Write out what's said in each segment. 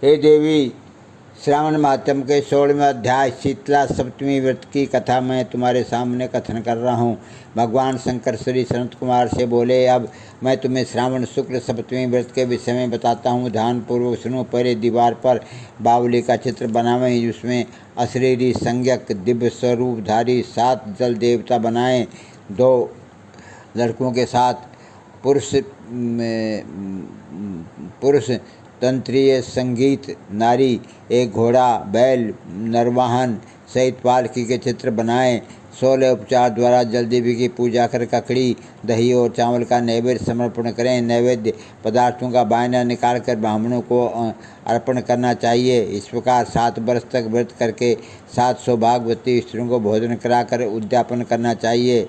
हे देवी, श्रावण मातम के 16वें अध्याय शीतला सप्तमी व्रत की कथा मैं तुम्हारे सामने कथन कर रहा हूँ। भगवान शंकर श्री सनत कुमार से बोले, अब मैं तुम्हें श्रावण शुक्ल सप्तमी व्रत के विषय में बताता हूँ। ध्यानपूर्वक सुनो। पहले दीवार पर बावली का चित्र बनावें, जिसमें अशरीरी संज्ञक दिव्य स्वरूपधारी 7 जल देवता बनाएं। 2 लड़कों के साथ पुरुष तंत्रीय संगीत, नारी, एक घोड़ा, बैल, नरवाहन सहित पालकी के चित्र बनाएं। 16 उपचार द्वारा जल देवी की पूजा कर ककड़ी, दही और चावल का नैवेद्य समर्पण करें। नैवेद्य पदार्थों का बायना निकाल कर ब्राह्मणों को अर्पण करना चाहिए। इस प्रकार 7 वर्ष तक व्रत करके 7 सौभाग्यवती स्त्रियों को भोजन कराकर उद्यापन करना चाहिए।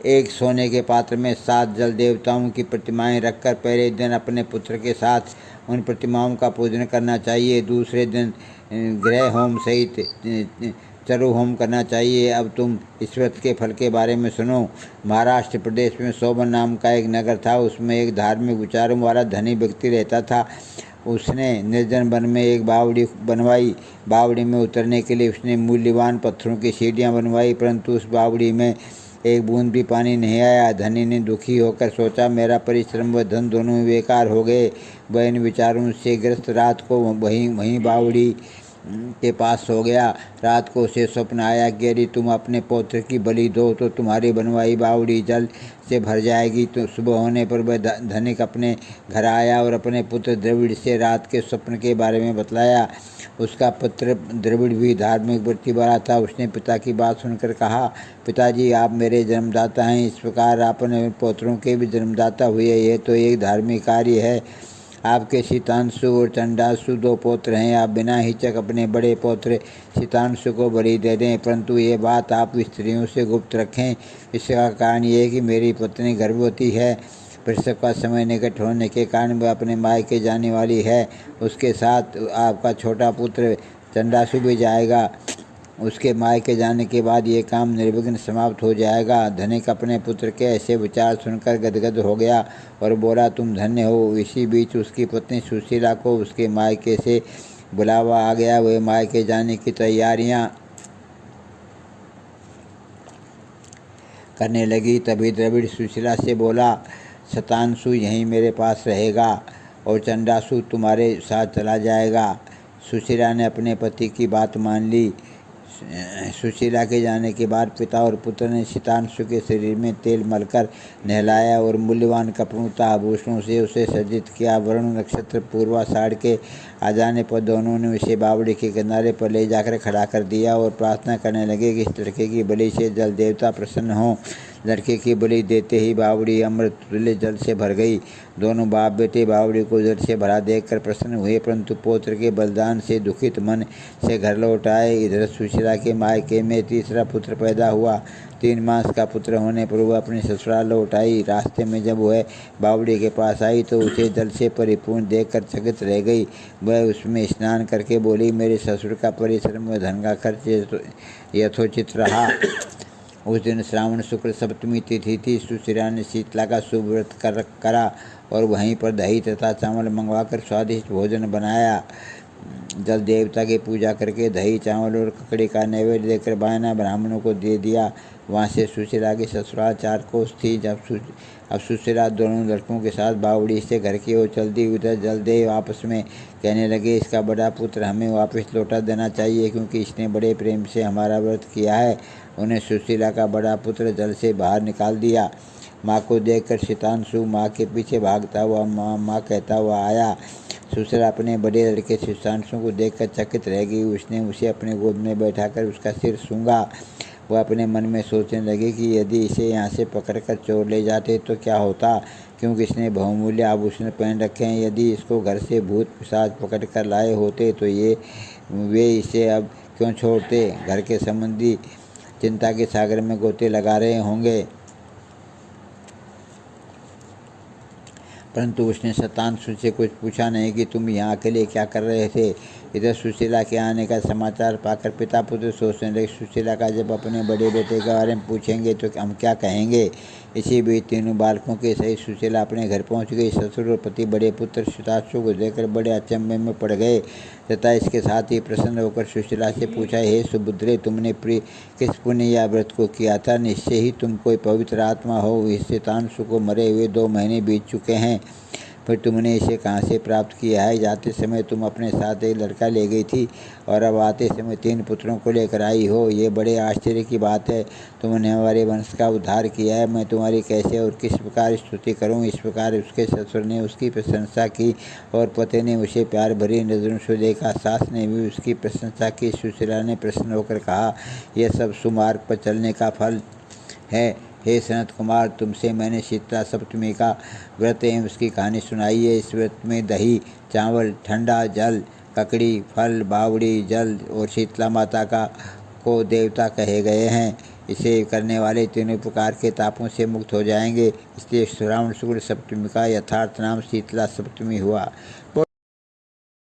एक सोने के पात्र में 7 जल देवताओं की प्रतिमाएं रखकर पहले दिन अपने पुत्र के साथ उन प्रतिमाओं का पूजन करना चाहिए। दूसरे दिन गृह होम सहित चरु होम करना चाहिए। अब तुम इस व्रत के फल के बारे में सुनो। महाराष्ट्र प्रदेश में सोबन नाम का एक नगर था। उसमें एक धार्मिक विचारों वाला धनी व्यक्ति रहता था। उसने निर्जन वन में एक बावड़ी बनवाई। बावड़ी में उतरने के लिए उसने मूल्यवान पत्थरों की सीढ़ियाँ बनवाई, परंतु उस बावड़ी में एक बूंद भी पानी नहीं आया। धनी ने दुखी होकर सोचा, मेरा परिश्रम व धन दोनों ही बेकार हो गए। वह इन विचारों से ग्रस्त रात को वहीं बावड़ी के पास सो गया। रात को उसे स्वप्न आया कि यदि तुम अपने पौत्र की बलि दो तो तुम्हारी बनवाई बावड़ी जल से भर जाएगी। तो सुबह होने पर वह धनिक अपने घर आया और अपने पुत्र द्रविड़ से रात के स्वप्न के बारे में बतलाया। उसका पुत्र द्रविड़ भी धार्मिक वृत्ति वाला था। उसने पिता की बात सुनकर कहा, पिताजी, आप मेरे जन्मदाता हैं, इस प्रकार आप अपने पौत्रों के भी जन्मदाता हुए। यह तो एक धार्मिक कार्य है। आपके शीतांशु और चंडांशु 2 पौत्र हैं। आप बिना हिचक अपने बड़े पौत्र शीतांशु को बलि दे दें, परंतु ये बात आप स्त्रियों से गुप्त रखें। इसका कारण ये है कि मेरी पत्नी गर्भवती है। प्रसव का समय निकट होने के कारण वह अपने मायके जाने वाली है। उसके साथ आपका छोटा पुत्र चंडासु भी जाएगा। उसके मायके जाने के बाद ये काम निर्विघ्न समाप्त हो जाएगा। धनिक अपने पुत्र के ऐसे विचार सुनकर गदगद हो गया और बोला, तुम धन्य हो। इसी बीच उसकी पत्नी सुशीला को उसके मायके से बुलावा आ गया। वह मायके जाने की तैयारियां करने लगी। तभी द्रविड़ सुशीला से बोला, शतांशु यहीं मेरे पास रहेगा और चंडासु तुम्हारे साथ चला जाएगा। सुशीला ने अपने पति की बात मान ली। सुशीला के जाने के बाद पिता और पुत्र ने शीतांशु के शरीर में तेल मलकर नहलाया और मूल्यवान कपड़ों तथा आभूषणों से उसे सज्जित किया। वरुण नक्षत्र पूर्वाषाढ़ के आ जाने पर दोनों ने उसे बावड़ी के किनारे पर ले जाकर खड़ा कर दिया और प्रार्थना करने लगे कि इस लड़के की बलि से जल देवता प्रसन्न हों। लड़के की बलि देते ही बावड़ी अमृत तुल्य जल से भर गई। दोनों बाप बेटे बावड़ी को जल से भरा देखकर प्रसन्न हुए, परंतु पौत्र के बलिदान से दुखित मन से घर लौट आए। इधर सुशीला के मायके में तीसरा पुत्र पैदा हुआ। 3 मास का पुत्र होने पर वह अपने ससुराल लौट आई। रास्ते में जब वह बावड़ी के पास आई तो उसे जल से परिपूर्ण देखकर चकित रह गई। वह उसमें स्नान करके बोली, मेरे ससुर का परिश्रम व धन का खर्च यथोचित रहा। उस दिन श्रावण शुक्ल सप्तमी तिथि थी। सुशीला ने शीतला का शुभ व्रत करा और वहीं पर दही तथा चावल मंगवाकर स्वादिष्ट भोजन बनाया। जल देवता की पूजा करके दही चावल और ककड़ी का नैवेद्य देकर बायना ब्राह्मणों को दे दिया। वहाँ से सुशीला की ससुराल 4 कोस थी। अब सुशीला दोनों लड़कों के साथ बावड़ी से घर की ओर चलती। उधर जलदेव आपस में कहने लगे, इसका बड़ा पुत्र हमें वापस लौटा देना चाहिए, क्योंकि इसने बड़े प्रेम से हमारा व्रत किया है। उन्हें सुशीला का बड़ा पुत्र जल से बाहर निकाल दिया। माँ को देखकर शीतांशु माँ के पीछे भागता हुआ माँ माँ कहता हुआ आया। सुशीला अपने बड़े लड़के शीतांशु को देखकर चकित रह गई। उसने उसे अपने गोद में बैठाकर उसका सिर सूंघा। वह अपने मन में सोचने लगी कि यदि इसे यहाँ से पकड़कर चोर ले जाते तो क्या होता, क्योंकि इसने बहुमूल्य आभूषण पहन रखे हैं। यदि इसको घर से भूत पिशाच पकड़ कर लाए होते तो वे इसे अब क्यों छोड़ते। घर के संबंधी चिंता के सागर में गोते लगा रहे होंगे। परंतु उसने शतांशु से कुछ पूछा नहीं कि तुम यहाँ अकेले क्या कर रहे थे। इधर सुशीला के आने का समाचार पाकर पिता पुत्र सोचने लगे, सुशीला का जब अपने बड़े बेटे के बारे में पूछेंगे तो हम क्या कहेंगे। इसी बीच तीनों बालकों के सहित सुशीला अपने घर पहुंच गई। ससुर और पति बड़े पुत्र सुताशु को देखकर बड़े अचंभे में पड़ गए तथा इसके साथ ही प्रसन्न होकर सुशीला से पूछा, हे सुभद्रे, तुमने किस पुण्य या व्रत को किया था? निश्चय ही तुम कोई पवित्र आत्मा हो। इस शैतानसु को मरे हुए 2 महीने बीत चुके हैं, फिर तुमने इसे कहाँ से प्राप्त किया है? जाते समय तुम अपने साथ एक लड़का ले गई थी और अब आते समय 3 पुत्रों को लेकर आई हो। ये बड़े आश्चर्य की बात है। तुमने हमारे वंश का उद्धार किया है। मैं तुम्हारी कैसे और किस प्रकार स्तुति करूं? इस प्रकार उसके ससुर ने उसकी प्रशंसा की और पति ने उसे प्यार भरी नजरों से देखा। सास ने भी उसकी प्रशंसा की। सुशीला ने प्रसन्न होकर कहा, यह सब सुमार्ग पर चलने का फल है। हे सनत कुमार, तुमसे मैंने शीतला सप्तमी का व्रत एवं उसकी कहानी सुनाई है। इस व्रत में दही, चावल, ठंडा जल, ककड़ी, फल, बावड़ी, जल और शीतला माता को देवता कहे गए हैं। इसे करने वाले तीनों प्रकार के तापों से मुक्त हो जाएंगे। इसलिए श्रावण शुक्ल सप्तमी का यथार्थ नाम शीतला सप्तमी हुआ।